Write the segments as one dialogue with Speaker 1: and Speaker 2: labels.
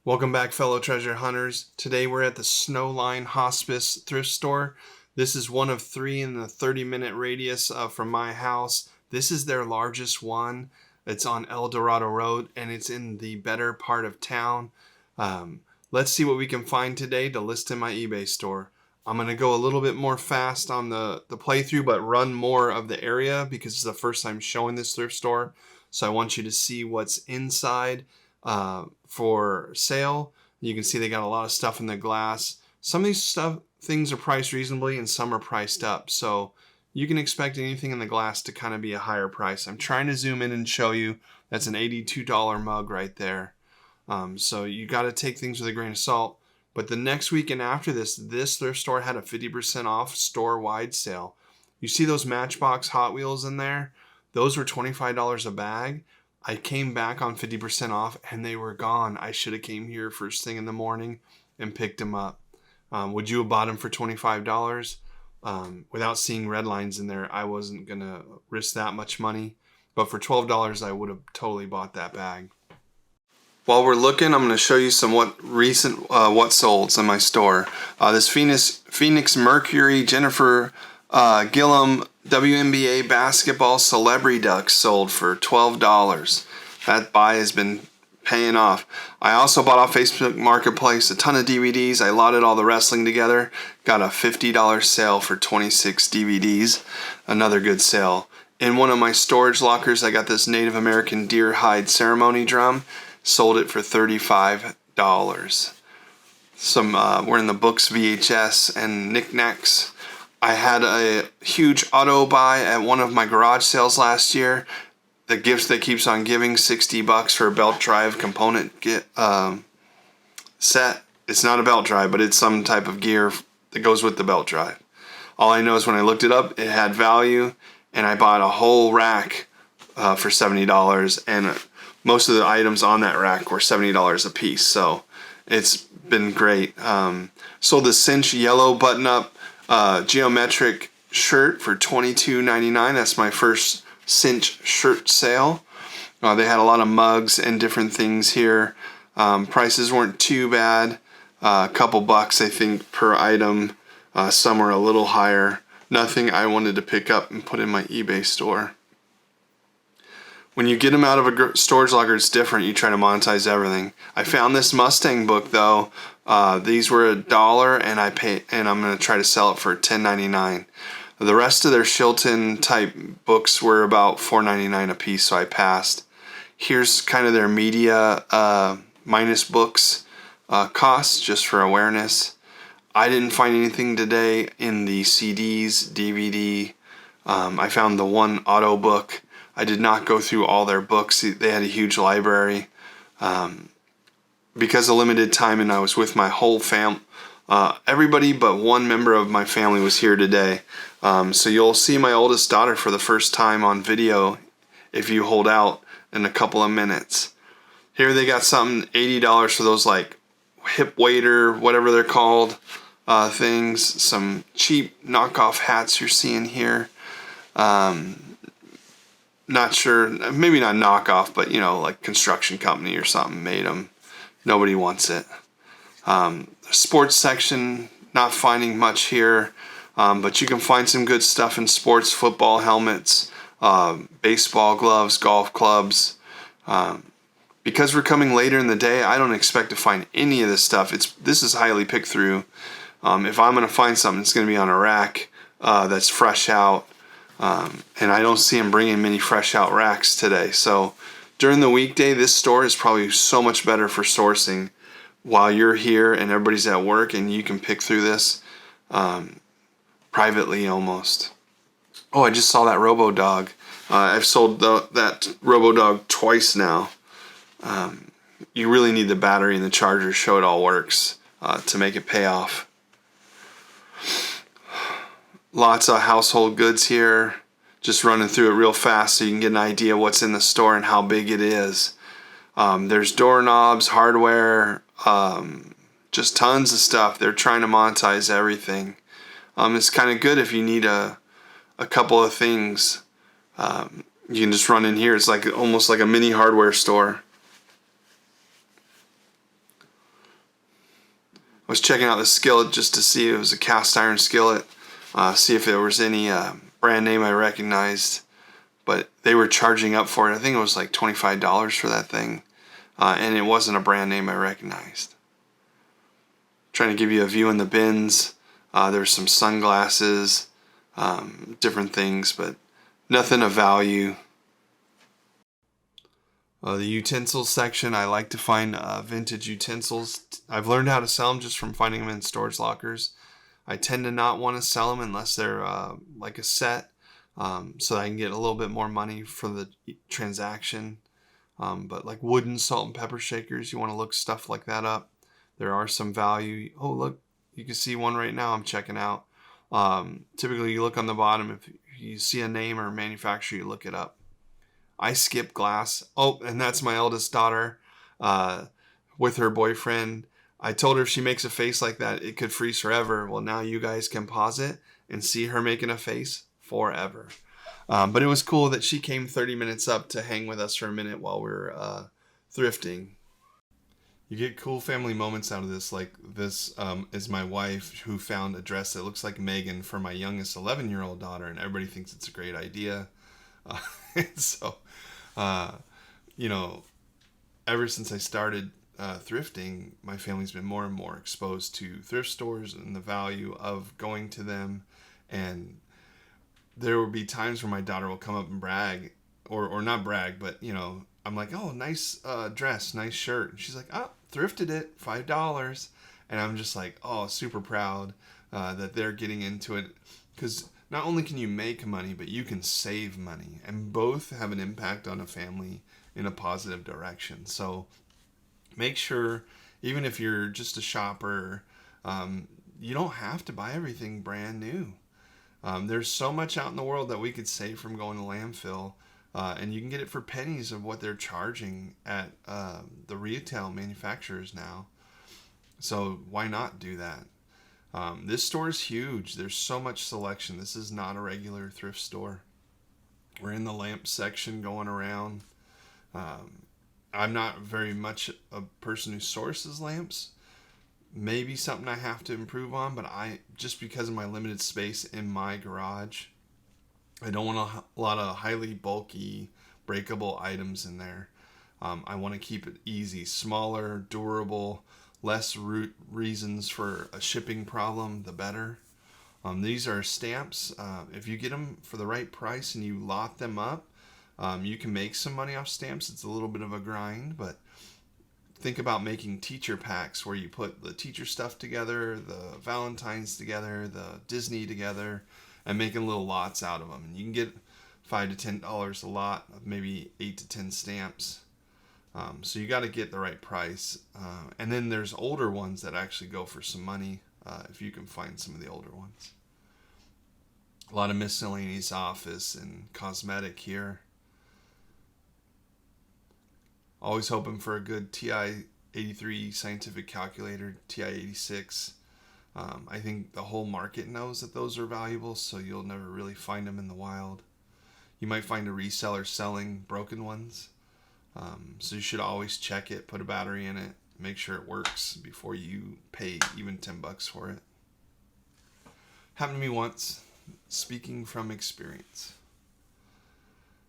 Speaker 1: Welcome back, fellow treasure hunters. Today we're at the Snowline Hospice thrift store. This is one of 3 in the 30-minute radius from my house. This is their largest one. It's on El Dorado Road, and it's in the better part of town. Let's see what we can find today to list in my eBay store. I'm going to go a little bit more fast on the playthrough, but run more of the area because it's the first time showing this thrift store. So I want you to see what's inside for sale. You can see they got a lot of stuff in the glass. Some of these things are priced reasonably and some are priced up. So you can expect anything in the glass to kind of be a higher price. I'm trying to zoom in and show you that's an $82 mug right there. So you got to take things with a grain of salt. But the next weekend after this thrift store had a 50% off store-wide sale. You see those Matchbox Hot Wheels in there? Those were $25 a bag. I came back on 50% off and they were gone. I should have came here first thing in the morning and picked them up. Would you have bought them for $25? Without seeing red lines in there, I wasn't going to risk that much money. But for $12, I would have totally bought that bag. While we're looking, I'm going to show you some what solds in my store. This Phoenix Mercury Jennifer Gillum WNBA basketball celebrity ducks sold for $12. That buy has been paying off. I also bought off Facebook Marketplace a ton of DVDs. I lotted all the wrestling together. Got a $50 sale for 26 DVDs. Another good sale. In one of my storage lockers, I got this Native American deer hide ceremony drum. Sold it for $35. We're in the books, VHS, and knickknacks. I had a huge auto buy at one of my garage sales last year. The gift that keeps on giving, $60 for a belt drive component set. It's not a belt drive, but it's some type of gear that goes with the belt drive. All I know is when I looked it up, it had value, and I bought a whole rack for $70, and most of the items on that rack were $70 a piece, so it's been great. Sold the cinch yellow button-up geometric shirt for $22.99. That's my first cinch shirt sale. They had a lot of mugs and different things here. Prices weren't too bad. A couple bucks, I think, per item. Some were a little higher. Nothing I wanted to pick up and put in my eBay store. When you get them out of a storage locker, it's different. You try to monetize everything. I found this Mustang book though. These were $1, and I'm going to try to sell it for $10.99. The rest of their Shilton type books were about $4.99 a piece, so I passed. Here's kind of their media minus books costs, just for awareness. I didn't find anything today in the CDs, DVD. I found the one auto book. I did not go through all their books. They had a huge library. Because of limited time and I was with my whole family, everybody but one member of my family was here today. So you'll see my oldest daughter for the first time on video if you hold out in a couple of minutes. Here they got something, $80 for those like hip waiter, whatever they're called, things. Some cheap knockoff hats you're seeing here. Not sure, maybe not knockoff, but like construction company or something made them. Nobody wants it. Sports section, not finding much here, but you can find some good stuff in sports, football helmets, baseball gloves, golf clubs. Because we're coming later in the day, I don't expect to find any of this stuff. This is highly picked through. If I'm going to find something, it's going to be on a rack that's fresh out. And I don't see them bringing many fresh out racks today. So during the weekday, this store is probably so much better for sourcing while you're here and everybody's at work, and you can pick through this privately almost. Oh, I just saw that RoboDog. I've sold that RoboDog twice now. You really need the battery and the charger to show it all works to make it pay off. Lots of household goods here. Just running through it real fast so you can get an idea what's in the store and how big it is. There's doorknobs, hardware, just tons of stuff. They're trying to monetize everything. It's kind of good if you need a couple of things. You can just run in here. It's like almost like a mini hardware store. was checking out the skillet just to see. It was a cast iron skillet. See if there was any brand name I recognized. But they were charging up for it. I think it was like $25 for that thing. And it wasn't a brand name I recognized. Trying to give you a view in the bins. There's some sunglasses, different things, but nothing of value. The utensils section, I like to find vintage utensils. I've learned how to sell them just from finding them in storage lockers. I tend to not want to sell them unless they're like a set, so that I can get a little bit more money for the transaction. But like wooden salt and pepper shakers, you want to look stuff like that up. There are some value. Oh, look, you can see one right now I'm checking out. Typically, you look on the bottom. If you see a name or a manufacturer, you look it up. I skip glass. Oh, and that's my eldest daughter with her boyfriend. I told her if she makes a face like that, it could freeze forever. Well, now you guys can pause it and see her making a face forever. But it was cool that she came 30 minutes up to hang with us for a minute while we were thrifting. You get cool family moments out of this. Like this is my wife who found a dress that looks like Megan for my youngest 11-year-old daughter, and everybody thinks it's a great idea. So, ever since I started thrifting, my family's been more and more exposed to thrift stores and the value of going to them. And there will be times where my daughter will come up and brag, or not brag, but I'm like, oh, nice dress, nice shirt. And she's like, oh, thrifted it, $5. And I'm just like, oh, super proud that they're getting into it, because not only can you make money, but you can save money, and both have an impact on a family in a positive direction. So make sure, even if you're just a shopper, you don't have to buy everything brand new. There's so much out in the world that we could save from going to landfill, and you can get it for pennies of what they're charging at the retail manufacturers now. So why not do that? This store is huge. There's so much selection. This is not a regular thrift store. We're in the lamp section going around. I'm not very much a person who sources lamps. Maybe something I have to improve on, but just because of my limited space in my garage, I don't want a lot of highly bulky, breakable items in there. I want to keep it easy, smaller, durable, less reasons for a shipping problem, the better. These are stamps. If you get them for the right price and you lot them up, you can make some money off stamps. It's a little bit of a grind, but think about making teacher packs where you put the teacher stuff together, the Valentine's together, the Disney together, and making little lots out of them. And you can get $5 to $10 a lot of maybe 8 to 10 stamps. So you got to get the right price. And then there's older ones that actually go for some money if you can find some of the older ones. A lot of miscellaneous office and cosmetic here. Always hoping for a good TI-83 scientific calculator, TI-86. I think the whole market knows that those are valuable, so you'll never really find them in the wild. You might find a reseller selling broken ones. So you should always check it, put a battery in it, make sure it works before you pay even $10 for it. Happened to me once, speaking from experience.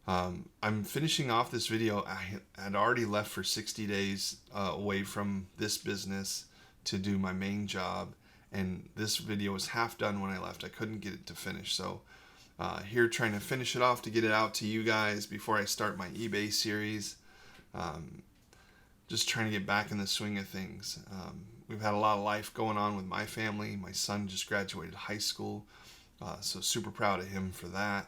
Speaker 1: I'm finishing off this video. I had already left for 60 days away from this business to do my main job, and this video was half done when I left. I couldn't get it to finish, so here trying to finish it off to get it out to you guys before I start my eBay series. Just trying to get back in the swing of things. We've had a lot of life going on with my family. My son just graduated high school, so super proud of him for that.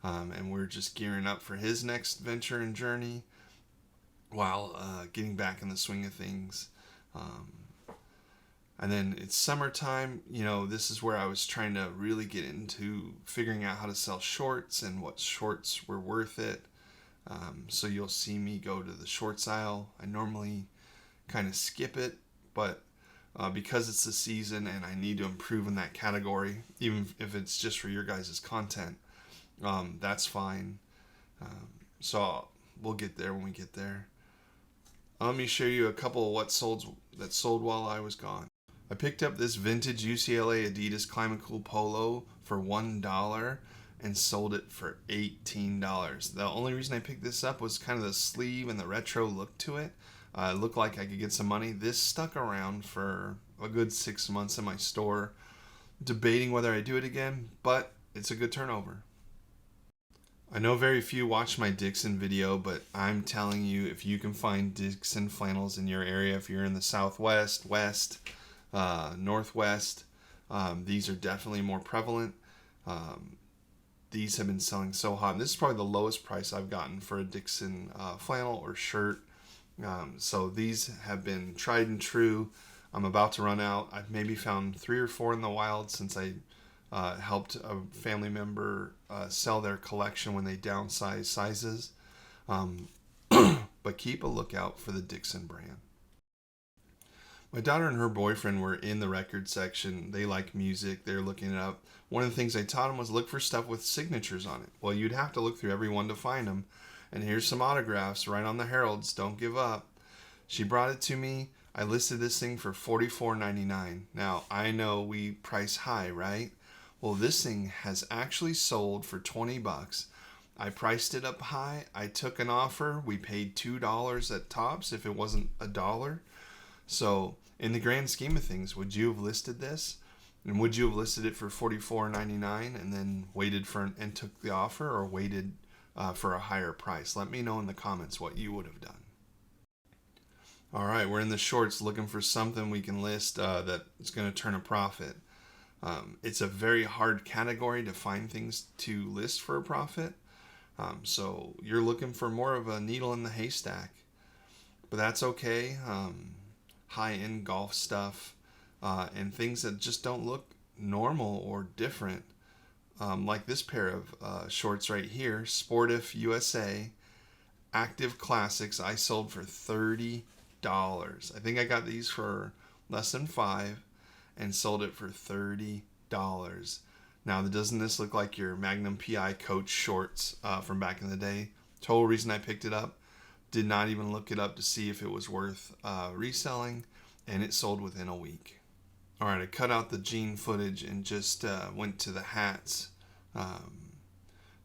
Speaker 1: And we're just gearing up for his next venture and journey while getting back in the swing of things. And then it's summertime. This is where I was trying to really get into figuring out how to sell shorts and what shorts were worth it. So you'll see me go to the shorts aisle. I normally kind of skip it, but because it's the season and I need to improve in that category, even if it's just for your guys' content, that's fine. So we'll get there when we get there. Let me show you a couple of what sold while I was gone. I picked up this vintage UCLA Adidas Climate Cool polo for $1 and sold it for $18. The only reason I picked this up was kind of the sleeve and the retro look to it. It looked like I could get some money. This stuck around for a good 6 months in my store, debating whether I do it again, but it's a good turnover. I know very few watch my Dixon video, but I'm telling you, if you can find Dixon flannels in your area, if you're in the Southwest, West, Northwest, these are definitely more prevalent. These have been selling so hot. And this is probably the lowest price I've gotten for a Dixon flannel or shirt. So these have been tried and true. I'm about to run out. I've maybe found 3 or 4 in the wild since I helped a family member sell their collection when they downsized sizes. But keep a lookout for the Dixon brand. My daughter and her boyfriend were in the record section. They like music. They're looking it up. One of the things I taught them was look for stuff with signatures on it. Well, you'd have to look through every one to find them. And here's some autographs right on the Heralds. Don't give up. She brought it to me. I listed this thing for $44.99. Now, I know we price high, right? Well, this thing has actually sold for $20. I priced it up high. I took an offer. We paid $2 at tops if it wasn't $1. So, in the grand scheme of things, would you have listed this? And would you have listed it for $44.99 and then waited for and took the offer, or waited for a higher price? Let me know in the comments what you would have done. All right, we're in the shorts looking for something we can list that is going to turn a profit. It's a very hard category to find things to list for a profit. So you're looking for more of a needle in the haystack, but that's okay. High-end golf stuff and things that just don't look normal or different. Like this pair of shorts right here, Sportif USA Active Classics. I sold for $30. I think I got these for less than $5 and sold it for $30. Now, doesn't this look like your Magnum PI Coach shorts from back in the day? Total reason I picked it up. Did not even look it up to see if it was worth reselling, and it sold within a week. All right, I cut out the jean footage and just went to the hats.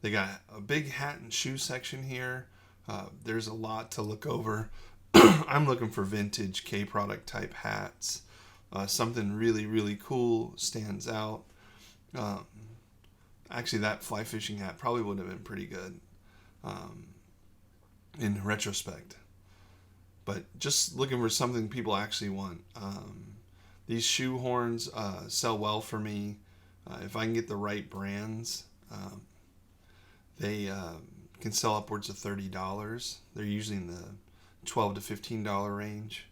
Speaker 1: They got a big hat and shoe section here. There's a lot to look over. I'm looking for vintage K-product type hats. Something really, really cool stands out. Actually, that fly fishing hat probably would have been pretty good in retrospect. But just looking for something people actually want. These shoe horns sell well for me. If I can get the right brands, they can sell upwards of $30. They're usually in the $12 to $15 range.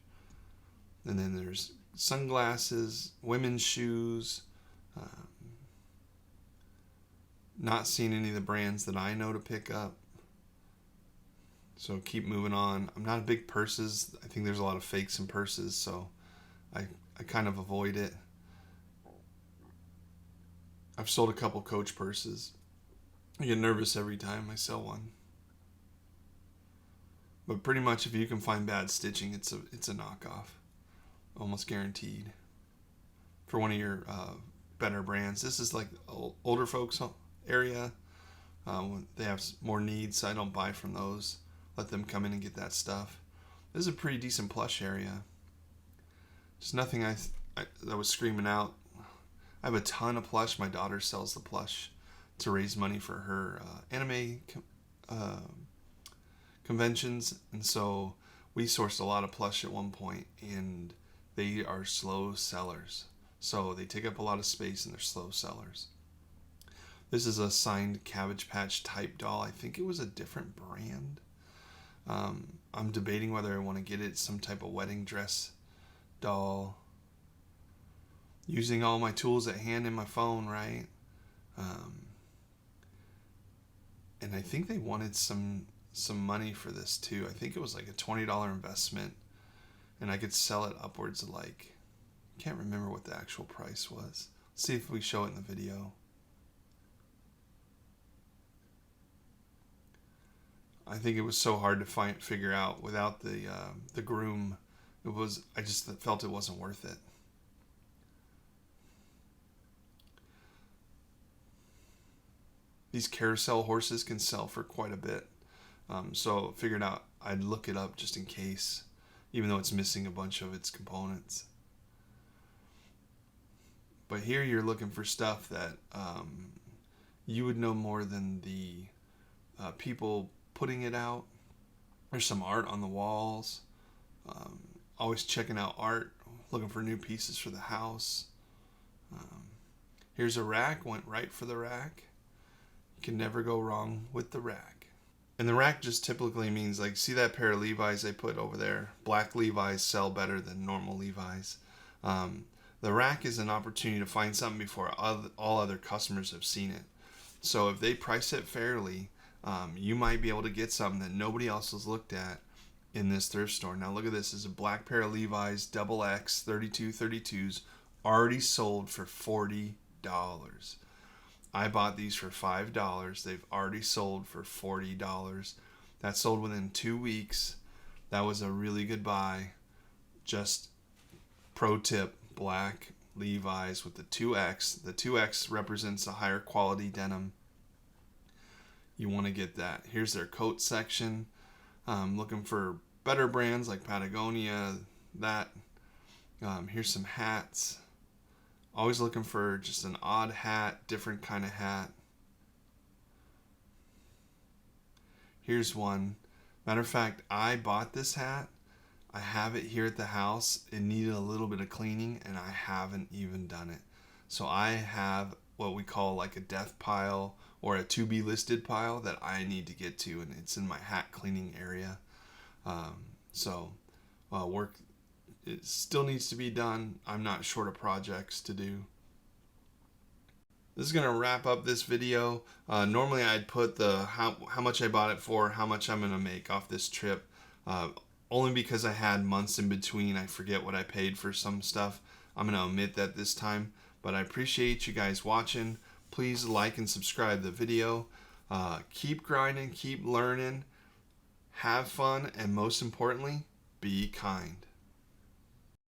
Speaker 1: And then there's sunglasses, women's shoes. Not seeing any of the brands that I know to pick up. So keep moving on. I'm not a big purses. I think there's a lot of fakes in purses, so I kind of avoid it. I've sold a couple Coach purses. I get nervous every time I sell one. But pretty much if you can find bad stitching, it's a knockoff. Almost guaranteed. For one of your better brands. This is like older folks area. When they have more needs, so I don't buy from those. Let them come in and get that stuff. This is a pretty decent plush area. Just nothing that was screaming out. I have a ton of plush. My daughter sells the plush to raise money for her anime conventions, and so we sourced a lot of plush at one point, and they are slow sellers. So they take up a lot of space and they're slow sellers. This is a signed Cabbage Patch type doll. I think it was a different brand. I'm debating whether I want to get it some type of wedding dress doll. Using all my tools at hand in my phone, right? And I think they wanted some money for this too. I think it was like a $20 investment, and I could sell it upwards of like, can't remember what the actual price was. Let's see if we show it in the video. I think it was so hard to figure out without the groom. I just felt it wasn't worth it. These carousel horses can sell for quite a bit. So figured out I'd look it up just in case, even though it's missing a bunch of its components. But here you're looking for stuff that you would know more than the people putting it out. There's some art on the walls. Always checking out art, looking for new pieces for the house. Here's a rack, went right for the rack. You can never go wrong with the rack. And the rack just typically means, like, see that pair of Levi's I put over there? Black Levi's sell better than normal Levi's. The rack is an opportunity to find something before all other customers have seen it. So if they price it fairly, you might be able to get something that nobody else has looked at in this thrift store. Now look at this. This is a black pair of Levi's double X 32s already sold for $40. I bought these for $5. They've already sold for $40. That sold within 2 weeks. That was a really good buy. Just pro tip, black Levi's with the 2X. The 2X represents a higher quality denim. You want to get that. Here's their coat section. Looking for better brands like Patagonia, that. Here's some hats. Always looking for just an odd hat, different kind of hat. Here's one. Matter of fact, I bought this hat. I have it here at the house. It needed a little bit of cleaning, and I haven't even done it. So I have what we call like a death pile or a to be listed pile that I need to get to, and it's in my hat cleaning area. Work, it still needs to be done. I'm not short of projects to do. This is going to wrap up this video. Normally I'd put the how much I bought it for, how much I'm going to make off this trip. Only because I had months in between, I forget what I paid for some stuff. I'm going to omit that this time. But I appreciate you guys watching. Please like and subscribe the video. Keep grinding, keep learning, have fun, and most importantly, be kind.